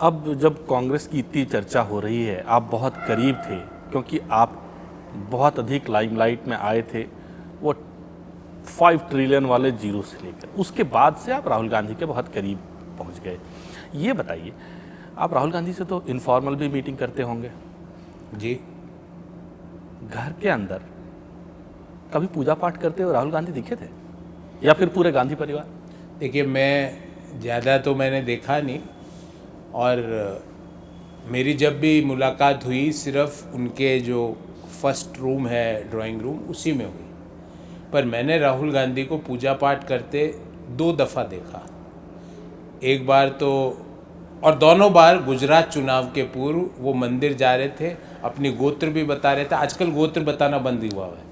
अब जब कांग्रेस की इतनी चर्चा हो रही है, आप बहुत करीब थे क्योंकि आप बहुत अधिक लाइमलाइट में आए थे, वो 5 ट्रिलियन वाले जीरो से लेकर उसके बाद से आप राहुल गांधी के बहुत करीब पहुंच गए। ये बताइए, आप राहुल गांधी से तो इनफॉर्मल भी मीटिंग करते होंगे जी। घर के अंदर कभी पूजा पाठ करते हुए राहुल गांधी दिखे थे या फिर पूरे गांधी परिवार? देखिए, मैं ज़्यादा तो मैंने देखा नहीं, और मेरी जब भी मुलाकात हुई सिर्फ उनके जो फर्स्ट रूम है, ड्राइंग रूम, उसी में हुई। पर मैंने राहुल गांधी को पूजा पाठ करते 2 दफ़ा देखा। एक बार तो, और दोनों बार गुजरात चुनाव के पूर्व वो मंदिर जा रहे थे, अपनी गोत्र भी बता रहे थे। आजकल गोत्र बताना बंद हुआ है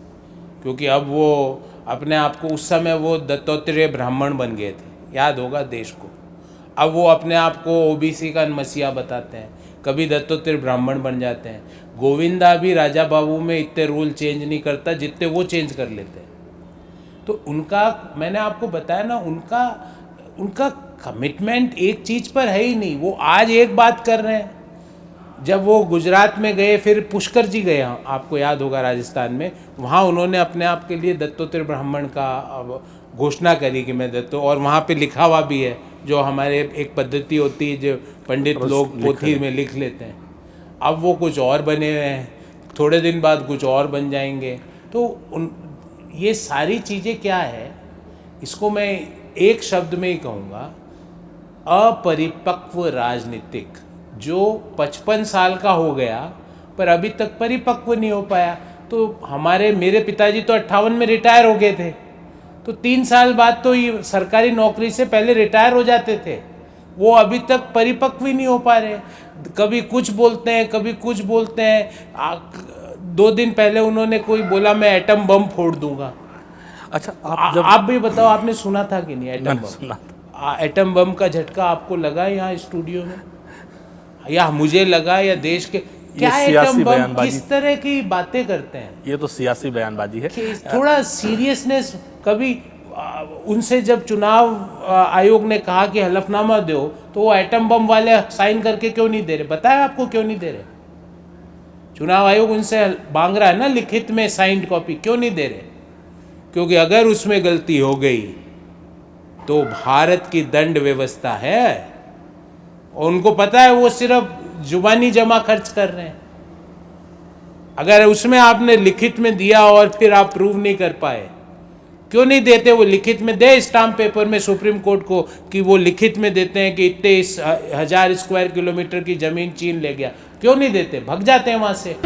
क्योंकि अब वो अपने आप को, उस समय वो दत्तात्रेय ब्राह्मण बन गए थे, याद होगा देश को। अब वो अपने आप को ओबीसी का मसीहा बताते हैं, कभी दत्तात्रेय ब्राह्मण बन जाते हैं। गोविंदा भी राजा बाबू में इतने रूल चेंज नहीं करता जितने वो चेंज कर लेते हैं। तो उनका, मैंने आपको बताया ना, उनका कमिटमेंट एक चीज़ पर है ही नहीं। वो आज एक बात कर रहे हैं, जब वो गुजरात में गए, फिर पुष्कर जी गए, आपको याद होगा राजस्थान में, वहाँ उन्होंने अपने आप के लिए दत्तात्रेय ब्राह्मण का घोषणा करी कि मैं दत्तो, और वहाँ पे लिखा हुआ भी है, जो हमारे एक पद्धति होती है जो पंडित लोग पोथी में लिख लेते हैं। अब वो कुछ और बने हुए हैं, थोड़े दिन बाद कुछ और बन जाएंगे। तो ये सारी चीज़ें क्या है, इसको मैं एक शब्द में ही कहूँगा, अपरिपक्व राजनीतिक। जो 55 साल का हो गया पर अभी तक परिपक्व नहीं हो पाया। तो मेरे पिताजी तो 58 में रिटायर हो गए थे, तो 3 साल बाद तो ये सरकारी नौकरी से पहले रिटायर हो जाते थे। वो अभी तक परिपक्व ही नहीं हो पा रहे, कभी कुछ बोलते हैं, कभी कुछ बोलते हैं। 2 दिन पहले उन्होंने कोई बोला मैं एटम बम फोड़ दूंगा। अच्छा, आप भी बताओ, आपने सुना था कि नहीं एटम बम? सुना। एटम बम का झटका आपको लगा यहाँ स्टूडियो में, या मुझे लगा, या देश के? क्या एटम बम, किस तरह की बातें करते हैं? ये तो सियासी बयानबाजी है। थोड़ा सीरियसनेस। कभी उनसे जब चुनाव आयोग ने कहा कि हलफनामा दो, तो वो एटम बम वाले साइन करके क्यों नहीं दे रहे? बताया आपको क्यों नहीं दे रहे? चुनाव आयोग उनसे मांग रहा है ना लिखित में साइंड कॉपी, क्यों नहीं दे रहे? क्योंकि अगर उसमें गलती हो गई तो भारत की दंड व्यवस्था है, और उनको पता है वो सिर्फ जुबानी जमा खर्च कर रहे हैं। अगर उसमें आपने लिखित में दिया और फिर आप प्रूव नहीं कर पाए, क्यों नहीं देते? वो लिखित में दे, स्टाम्प पेपर में सुप्रीम कोर्ट को, कि वो लिखित में देते हैं कि इतने 1000 स्क्वायर किलोमीटर की जमीन चीन ले गया। क्यों नहीं देते? भग जाते हैं वहां से।